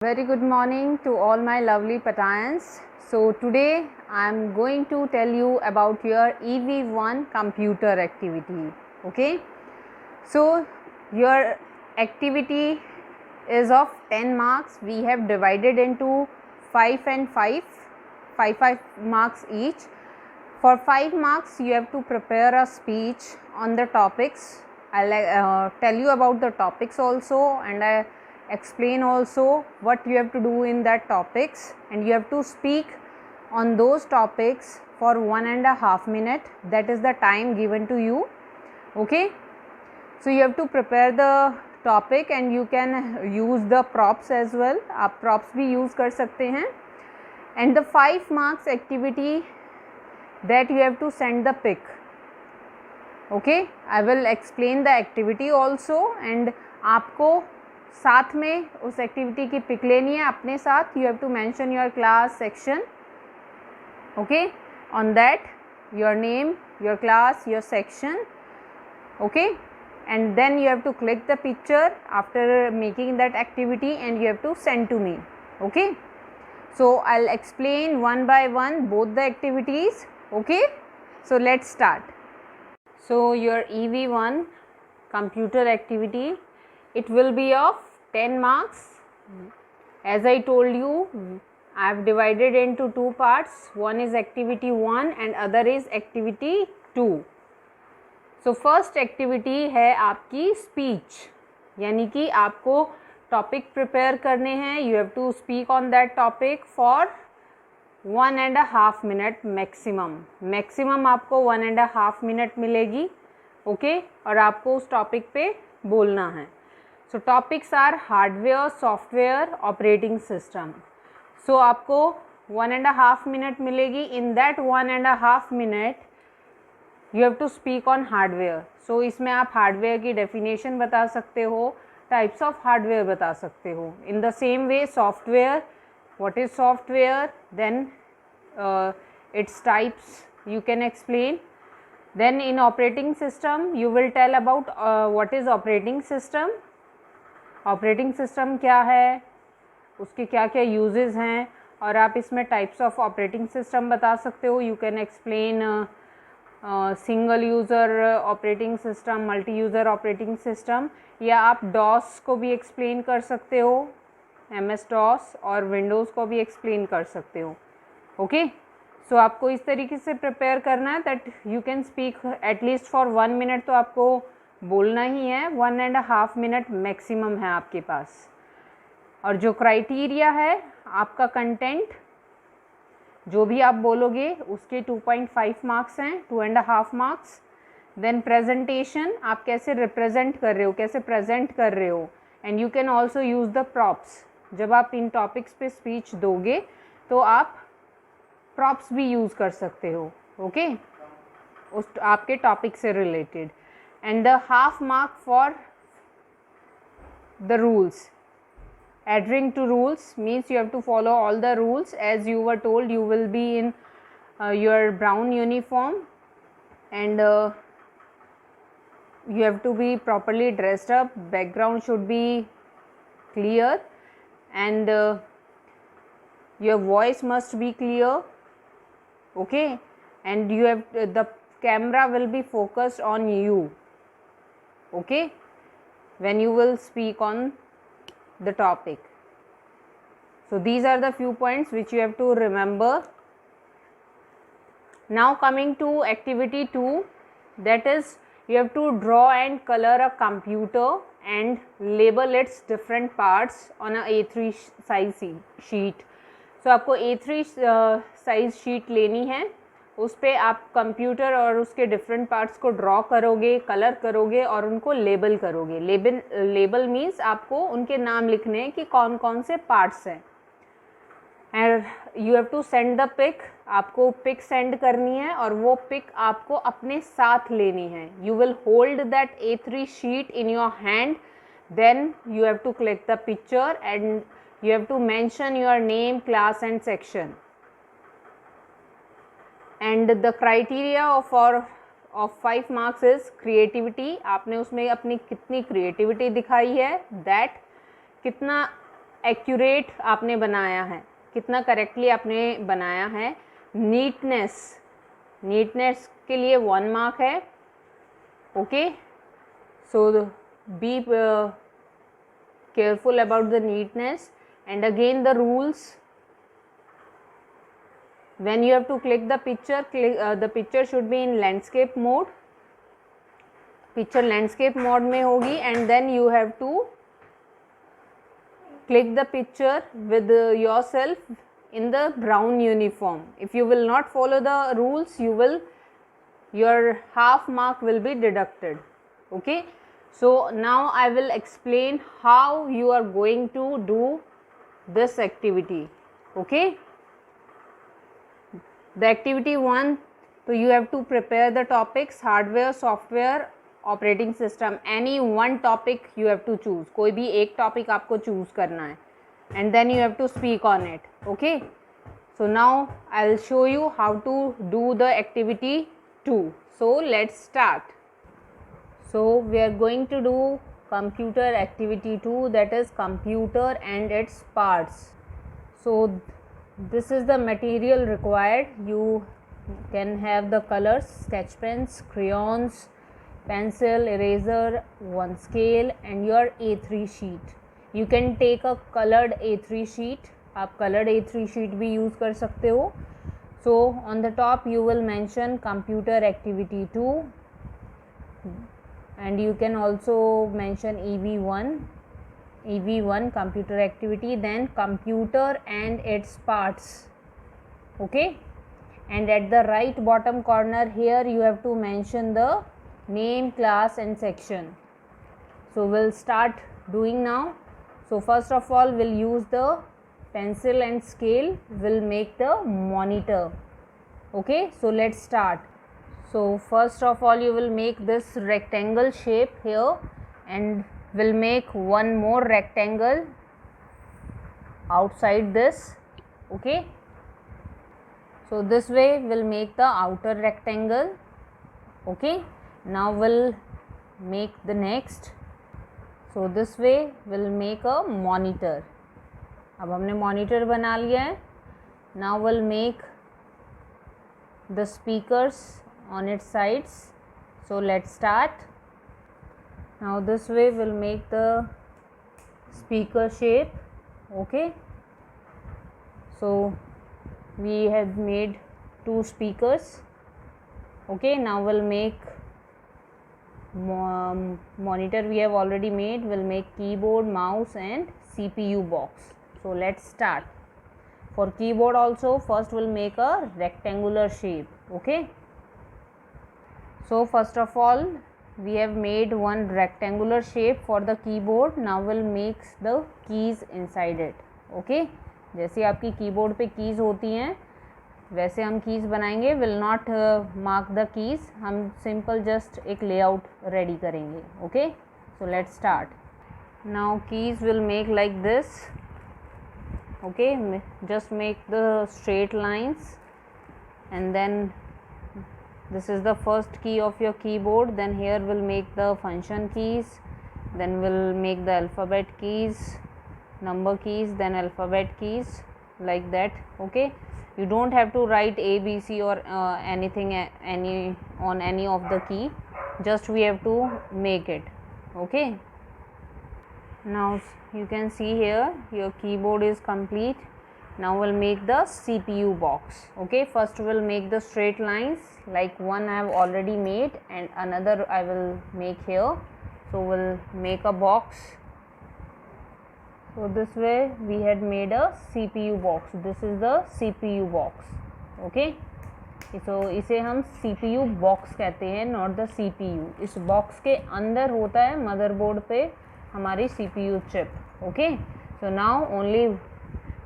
Very good morning to all my lovely Patayans. So today I am going to tell you about your EV1 computer activity. Okay. So your activity is of 10 marks. We have divided into 5 and 5, 5 marks each. For 5 marks you have to prepare a speech on the topics. I'll tell you about the topics also, and I explain also what you have to do in that topics, and you have to speak on those topics for 1.5 minutes. That is the time given to you. Okay, so you have to prepare the topic and you can use the props as well. आप props भी use कर सकते हैं. And the 5 marks activity that you have to send the pic. Okay, I will explain the activity also, and आपको साथ में उस activity की पिक लेनी है अपने साथ. You have to mention your class section. Okay, on that your name, your class, your section. Okay, and then you have to click the picture after making that activity and you have to send to me. Okay, so I'll explain one by one both the activities. Okay, so let's start. So your EV1 computer activity, it will be of 10 marks. As I told you, I have divided into two parts. One is activity 1 and other is activity 2. So first activity है आपकी speech, यानी कि आपको topic prepare करने हैं. You have to speak on that topic for 1.5 minute maximum आपको 1.5 minute मिलेगी. Okay, और आपको उस टॉपिक पे बोलना है. So topics are hardware, software, operating system. So आपको 1.5 मिनट मिलेगी. In that 1.5 minute you have to speak on hardware. So इसमें आप हार्डवेयर की डेफिनेशन बता सकते हो, टाइप्स ऑफ हार्डवेयर बता सकते हो. In the same way software, what is software, then its types you can explain. Then in operating system you will tell about what is operating system, operating system क्या है, उसके क्या क्या uses हैं, और आप इसमें types of operating system बता सकते हो. You can explain single user operating system, multi user operating system, या आप डॉस को भी एक्सप्लेन कर सकते हो, MS DOS, और विंडोज़ को भी एक्सप्लेन कर सकते हो. ओके, सो आपको इस तरीके से प्रिपेयर करना है that you can speak at least for 1 minute. तो आपको बोलना ही है. 1.5 मिनट मैक्सिमम है आपके पास. और जो क्राइटेरिया है, आपका कंटेंट जो भी आप बोलोगे उसके 2.5 मार्क्स हैं, 2.5 मार्क्स. देन प्रेजेंटेशन, आप कैसे रिप्रेजेंट कर रहे हो, कैसे प्रेजेंट कर रहे हो. And you can also use the props. जब आप इन टॉपिक्स पे स्पीच दोगे तो आप प्रॉप्स भी यूज़ कर सकते हो. ओके, उस आपके टॉपिक से related. And the half mark for the rules. Adhering to rules means you have to follow all the rules. As you were told, you will be in your brown uniform, and you have to be properly dressed up. Background should be clear, and your voice must be clear. Okay, and you have the camera will be focused on you. Okay, when you will speak on the topic. So these are the few points which you have to remember. Now coming to activity 2, that is you have to draw and color a computer and label its different parts on a A3 size sheet. So आपको A3 size sheet लेनी है. उस पर आप computer और उसके different parts को draw करोगे, कलर करोगे और उनको लेबल करोगे. लेबल मीन्स आपको उनके नाम लिखने हैं कि कौन कौन से पार्ट्स हैं. And you have to send the pic. आपको पिक सेंड करनी है और वो पिक आपको अपने साथ लेनी है. You will hold that A3 sheet in your hand. Then you have to click the picture and you have to mention your name, class and section. And the criteria of 5 marks is creativity. आपने उसमें अपनी कितनी creativity दिखाई है, that कितना accurate आपने बनाया है, कितना करेक्टली आपने बनाया है। नीटनेस, नीटनेस के लिए 1 मार्क है। Okay, so be careful about the neatness. And again the rules, when you have to click the picture, the picture should be in landscape mode, picture landscape mode में होगी, and then you have to click the picture with yourself in the brown uniform. If you will not follow the rules, your half mark will be deducted. Okay, so now I will explain how you are going to do this activity. Okay, the activity 1, so you have to prepare the topics hardware, software, operating system. Any one topic you have to choose, कोई भी एक topic आपको choose करना है, and then you have to speak on it. Okay, so now I'll show you how to do the activity 2. So let's start. So we are going to do computer activity 2, that is computer and its parts. So this is the material required. You can have the colors, sketch pens, crayons, pencil, eraser, one scale and your A3 sheet. You can take a colored A3 sheet, आप colored A3 sheet भी use कर सकते हो. So on the top you will mention computer activity 2, and you can also mention EV1 computer activity, then computer and its parts. Okay, and at the right bottom corner here you have to mention the name, class and section. So we'll start doing now. So first of all we'll use the pencil and scale, we'll make the monitor. Okay, so let's start. So first of all you will make this rectangle shape here, and we'll make one more rectangle outside this. Okay, so this way we'll make the outer rectangle. Okay, now we'll make the next. So this way we'll make a monitor. अब हमने monitor बना लिया है. Now we'll make the speakers on its sides. So let's start. Now this way we'll make the speaker shape. Okay, so we have made 2 speakers. Okay, now we'll make monitor we have already made. We'll make keyboard, mouse and CPU box. So let's start. For keyboard also first we'll make a rectangular shape. Okay, so first of all we have made one rectangular shape for the keyboard. Now we'll make the keys inside it. Okay, जैसे आपकी keyboard पे keys होती हैं वैसे हम keys बनाएंगे. Will not mark the keys, हम simple just एक लेआउट रेडी करेंगे. Okay, so let's start. Now keys will make like this. Okay, just make the straight lines and then this is the first key of your keyboard. Then here we'll make the function keys, then we'll make the alphabet keys, number keys, then alphabet keys, like that. Okay, you don't have to write A, B, C or anything on any of the key, just we have to make it. Okay, now you can see here your keyboard is complete. Now we'll make the CPU box. Okay, first we'll make the straight lines, like one I have already made and another I will make here. So we'll make a box. So this way we had made a CPU box. This is the CPU box. Okay, so इसे हम CPU box कहते हैं, not the CPU. इस box के अंदर होता है motherboard पे हमारी CPU chip. Okay, so now only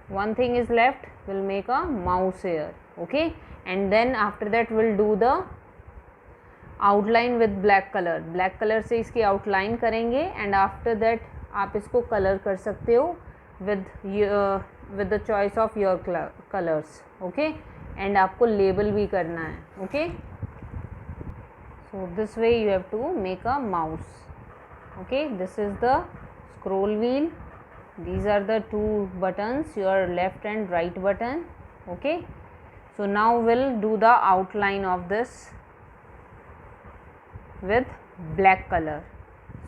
one thing is left. We'll make a mouse here. Okay, and then after that we'll do the outline with black color. Black color से इसकी outline करेंगे and after that आप इसको color कर सकते हो with the choice of your colors. Okay, and आपको label भी करना है. Okay, so this way you have to make a mouse. Okay, this is the scroll wheel. these are the two buttons, your left and right button. Okay, so now we'll do the outline of this with black color.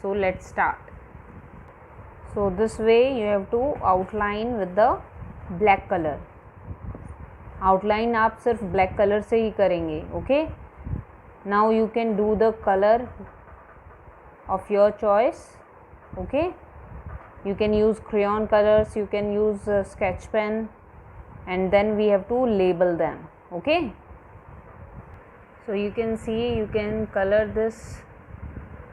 So let's start. So this way you have to outline with the black color. Outline आप सिर्फ black color से ही करेंगे. Okay, now you can do the color of your choice. Okay, you can use crayon colors, you can use sketch pen, and then we have to label them. Okay, so you can see, you can color this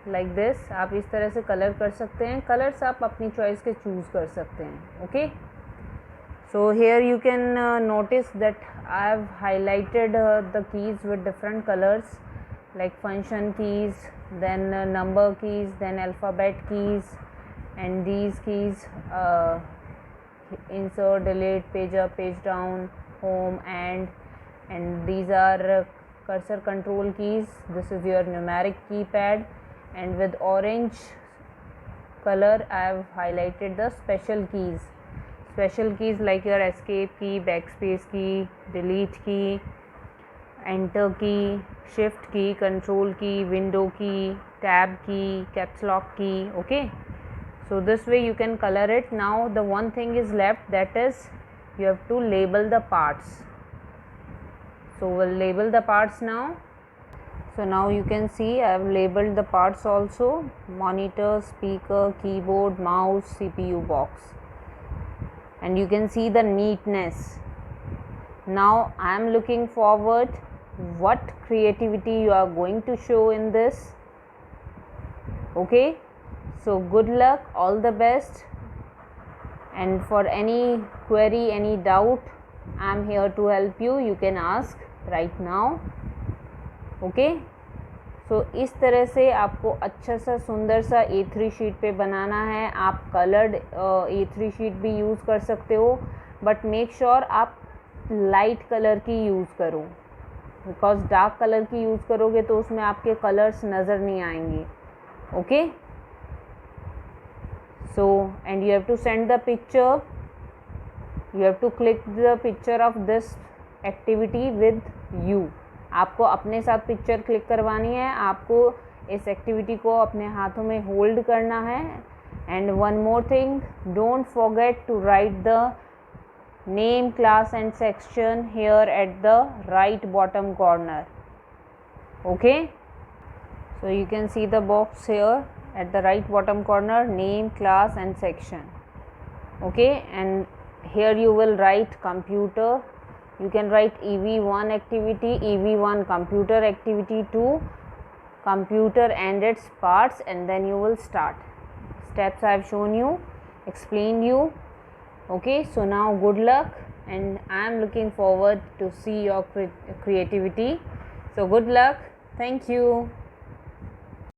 like this. आप इस तरह से colour कर सकते हैं. Colours आप अपनी choice के चूज़ कर सकते हैं. Okay, so here you can notice that I have highlighted the keys with different colors, like function keys, then number keys, then alphabet keys, and these keys, insert, delete, page up, page down, home, and these are cursor control keys. This is your numeric keypad, and with orange color I have highlighted the special keys. Special keys like your escape key, backspace key, delete key, enter key, shift key, control key, window key, tab key, caps lock key. Okay, so this way you can color it. Now the one thing is left, that is you have to label the parts. So we'll label the parts now. So now you can see I have labeled the parts also: monitor, speaker, keyboard, mouse, CPU box, and you can see the neatness. Now I am looking forward what creativity you are going to show in this. Okay, so good luck, all the best, and for any query, any doubt, I am here to help you. You can ask right now. Okay, so इस तरह से आपको अच्छा सा सुंदर सा A3 sheet पे बनाना है. आप कलर्ड A3 शीट भी यूज़ कर सकते हो, बट मेक श्योर आप लाइट कलर की यूज़ करो, बिकॉज डार्क कलर की यूज़ करोगे तो उसमें आपके कलर्स नज़र नहीं आएंगे. Okay, so and you have to send the picture, you have to click the picture of this activity with you. आपको अपने साथ पिक्चर क्लिक करवानी है, आपको इस एक्टिविटी को अपने हाथों में होल्ड करना है. And one more thing, don't forget to write the name, class and section here at the right bottom corner. Okay, so you can see the box here at the right bottom corner, name, class and section. Okay, and here you will write computer. You can write EV1 activity, EV1 computer activity 2, computer and its parts, and then you will start. Steps I have shown you, explained you. Okay, so now good luck, and I am looking forward to see your creativity. So good luck. Thank you.